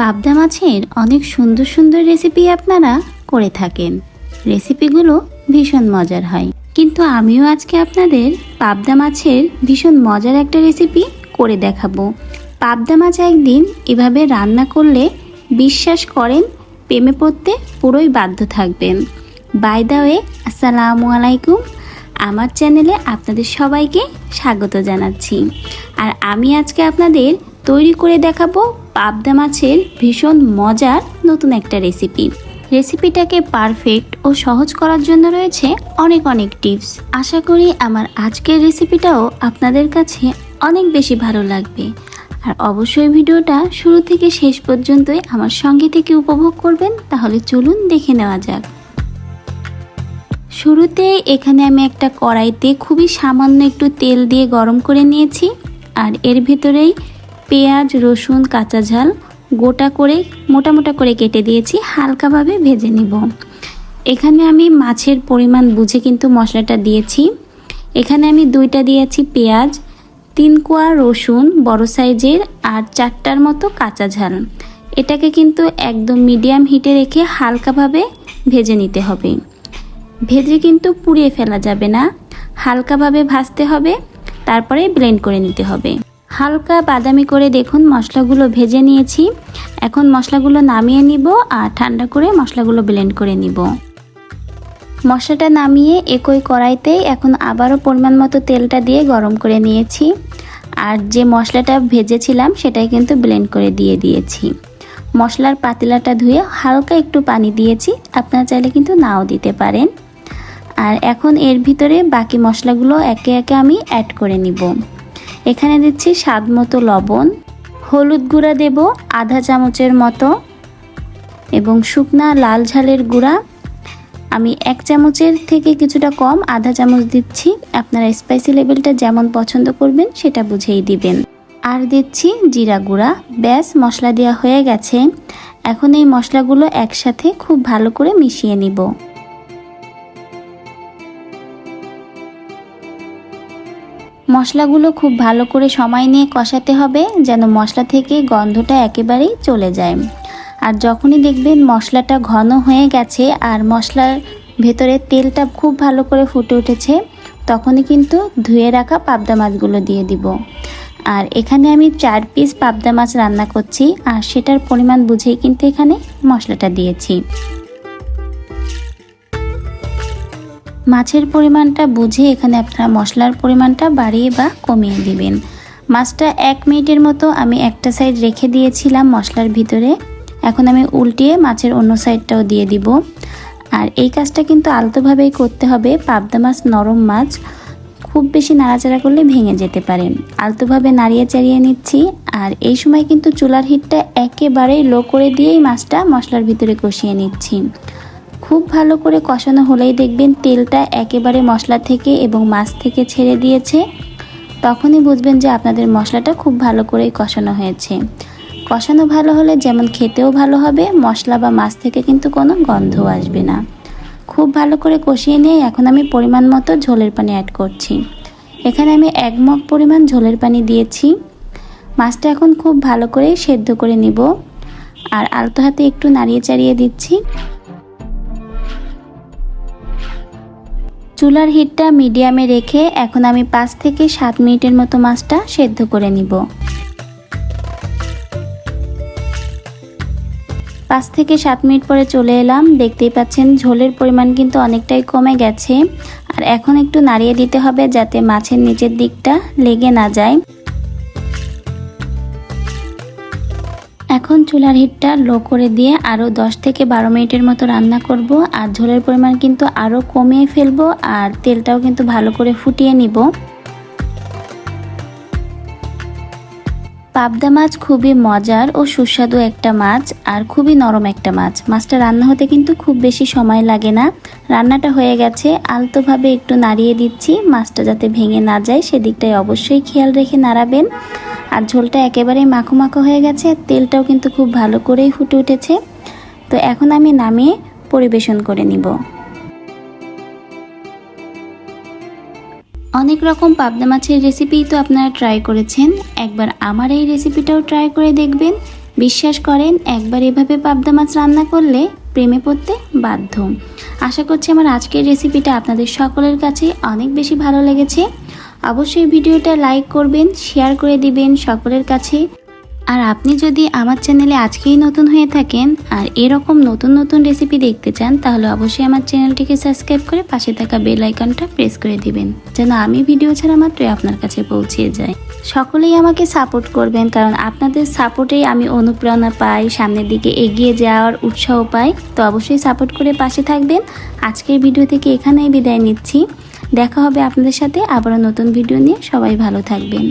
পাবদা মাছের অনেক সুন্দর সুন্দর রেসিপি আপনারা করে থাকেন। রেসিপিগুলো ভীষণ মজার হয়, কিন্তু আমিও আজকে আপনাদের পাবদা মাছের ভীষণ মজার একটা রেসিপি করে দেখাবো। পাবদা মাছ একদিন এভাবে রান্না করলে বিশ্বাস করেন প্রেমে পড়তে পুরোই বাধ্য থাকবেন। বাই দ্য ওয়ে, আসসালামু আলাইকুম। আমার চ্যানেলে আপনাদের সবাইকে স্বাগত জানাচ্ছি। আর আমি আজকে আপনাদের তৈরি করে দেখাবো পাবদা মাছের ভীষণ মজার নতুন একটা রেসিপিটাকে পারফেক্ট ও সহজ করার জন্য রয়েছে অনেক অনেক টিপস। আশা করি আমার আজকের রেসিপিটাও আপনাদের কাছে অনেক বেশি ভালো লাগবে। আর অবশ্যই ভিডিওটা শুরু থেকে শেষ পর্যন্তই আমার সঙ্গে থেকে উপভোগ করবেন। তাহলে চলুন দেখে নেওয়া যাক। শুরুতে এখানে আমি একটা কড়াইতে খুবই সামান্য একটু তেল দিয়ে গরম করে নিয়েছি। আর এর ভিতরেই পেঁয়াজ, রসুন, কাঁচা ঝাল গোটা করে মোটা মোটা করে কেটে দিয়েছি, হালকাভাবে ভেজে নিব। এখানে আমি মাছের পরিমাণ বুঝে কিন্তু মশলাটা দিয়েছি। এখানে আমি 2টা দিয়েছি পেঁয়াজ, 3 কোয়া রসুন বড় সাইজের, আর 4টার মতো কাঁচা ঝাল। এটাকে কিন্তু একদম মিডিয়াম হিটে রেখে হালকাভাবে ভেজে নিতে হবে। ভেজে কিন্তু পুড়িয়ে ফেলা যাবে না, হালকাভাবে ভাজতে হবে, তারপরে ব্লেন্ড করে নিতে হবে। হালকা বাদামি করে দেখুন মশলাগুলো ভেজে নিয়েছি। এখন মশলাগুলো নামিয়ে নিব আর ঠান্ডা করে মশলাগুলো ব্লেন্ড করে নিব। মশলাটা নামিয়ে একই কড়াইতেই এখন আবারও পরিমাণ মতো তেলটা দিয়ে গরম করে নিয়েছি। আর যে মশলাটা ভেজেছিলাম সেটাই কিন্তু ব্লেন্ড করে দিয়ে দিয়েছি। মশলার পাতিলাটা ধুয়ে হালকা একটু পানি দিয়েছি, আপনারা চাইলে কিন্তু নাও দিতে পারেন। আর এখন এর ভিতরে বাকি মশলাগুলো একে একে আমি অ্যাড করে নিব। এখানে দিচ্ছি স্বাদ মতো লবণ, হলুদ গুঁড়া দেব আধা চামচের মতো, এবং শুকনা লাল ঝালের গুঁড়া আমি 1 চামচের থেকে কিছুটা কম আধা চামচ দিচ্ছি। আপনারা স্পাইসি লেভেলটা যেমন পছন্দ করবেন সেটা বুঝেই দিবেন। আর দিচ্ছি জিরা গুঁড়া। ব্যাস, মশলা দেওয়া হয়ে গেছে। এখন এই মশলাগুলো একসাথে খুব ভালো করে মিশিয়ে নিব। মশলাগুলো খুব ভালো করে সময় নিয়ে কষাতে হবে, যেন মশলা থেকে গন্ধটা একেবারেই চলে যায়। আর যখনই দেখবেন মশলাটা ঘন হয়ে গেছে আর মশলার ভেতরে তেলটা খুব ভালো করে ফুটে উঠেছে, তখনই কিন্তু ধুয়ে রাখা পাবদা মাছগুলো দিয়ে দিব। আর এখানে আমি 4 পিস পাবদা মাছ রান্না করছি, আর সেটার পরিমাণ বুঝেই কিন্তু এখানে মশলাটা দিয়েছি। মাছের পরিমাণটা বুঝে এখানে আপনারা মশলার পরিমাণটা বাড়িয়ে বা কমিয়ে দিবেন। মাছটা 1 মিনিটের মতো আমি একটা সাইড রেখে দিয়েছিলাম মশলার ভিতরে। এখন আমি উল্টিয়ে মাছের অন্য সাইডটাও দিয়ে দিব। আর এই কাজটা কিন্তু আলতোভাবেই করতে হবে। পাবদা মাছ নরম মাছ, খুব বেশি নাড়াচাড়া করলে ভেঙে যেতে পারে। আলতোভাবে নাড়িয়ে চাড়িয়ে নিচ্ছি। আর এই সময় কিন্তু চুলার হিটটা একেবারেই লো করে দিয়েই মাছটা মশলার ভিতরে কষিয়ে নিচ্ছি। খুব ভালো করে কষানো হলেই দেখবেন তেলটা একেবারে মশলা থেকে এবং মাছ থেকে ছেড়ে দিয়েছে। তখনই বুঝবেন যে আপনাদের মশলাটা খুব ভালো করেই কষানো হয়েছে। কষানো ভালো হলে যেমন খেতেও ভালো হবে, মশলা বা মাছ থেকে কিন্তু কোনো গন্ধও আসবে না। খুব ভালো করে কষিয়ে নিয়ে এখন আমি পরিমাণ মতো ঝোলের পানি অ্যাড করছি। এখানে আমি 1 মগ পরিমাণ ঝোলের পানি দিয়েছি। মাছটা এখন খুব ভালো করে সেদ্ধ করে নিব। আর আলতো হাতে একটু নাড়িয়ে চাড়িয়ে দিচ্ছি। চুলার হিটটা মিডিয়ামে রেখে এখন আমি 5 থেকে 7 মিনিটের মতো মাছটা সেদ্ধ করে নিব। 5 থেকে 7 মিনিট পরে চলে এলাম। দেখতেই পাচ্ছেন ঝোলের পরিমাণ কিন্তু অনেকটাই কমে গেছে। আর এখন একটু নাড়িয়ে দিতে হবে যাতে মাছের নিচের দিকটা লেগে না যায়। এখন চুলার হিটটা লো করে দিয়ে আরও 10 থেকে 12 মিনিটের মতো রান্না করব। আর ঝোলের পরিমাণ কিন্তু আরও কমিয়ে ফেলবো, আর তেলটাও কিন্তু ভালো করে ফুটিয়ে নিব। পাবদা মাছ খুবই মজার ও সুস্বাদু একটা মাছ, আর খুবই নরম একটা মাছ। মাছটা রান্না হতে কিন্তু খুব বেশি সময় লাগে না। রান্নাটা হয়ে গেছে, আলতোভাবে একটু নাড়িয়ে দিচ্ছি মাছটা যাতে ভেঙে না যায়, সেদিকটাই অবশ্যই খেয়াল রেখে নাড়াবেন। আর ঝোলটা একেবারেই মাখো মাখো হয়ে গেছে, তেলটাও কিন্তু খুব ভালো করেই ফুটে উঠেছে। তো এখন আমি নামিয়ে পরিবেশন করে নিব। অনেক রকম পাবদা মাছের রেসিপি তো আপনারা ট্রাই করেছেন, একবার আমার এই রেসিপিটাও ট্রাই করে দেখবেন। বিশ্বাস করেন, একবার এভাবে পাবদা মাছ রান্না করলে প্রেমে পড়তে বাধ্য। আশা করছি আমার আজকের রেসিপিটা আপনাদের সকলের কাছে অনেক বেশি ভালো লেগেছে। অবশ্যই ভিডিওটা লাইক করবেন, শেয়ার করে দিবেন সকলের কাছে। আর আপনি যদি আমার চ্যানেলে আজকেই নতুন হয়ে থাকেন আর এরকম নতুন নতুন রেসিপি দেখতে চান, তাহলে অবশ্যই আমার চ্যানেলটিকে সাবস্ক্রাইব করে পাশে থাকা বেল আইকনটা প্রেস করে দিবেন, যেন আমি ভিডিও ছাড়া মাত্রই আপনার কাছে পৌঁছে যায়। সকলেই আমাকে সাপোর্ট করবেন, কারণ আপনাদের সাপোর্টেই আমি অনুপ্রেরণা পাই, সামনের দিকে এগিয়ে যাওয়ার উৎসাহ পাই। তো অবশ্যই সাপোর্ট করে পাশে থাকবেন। আজকের ভিডিও থেকে এখানেই বিদায় নিচ্ছি। দেখা হবে আপনাদের সাথে আবারও নতুন ভিডিও নিয়ে। সবাই ভালো থাকবেন।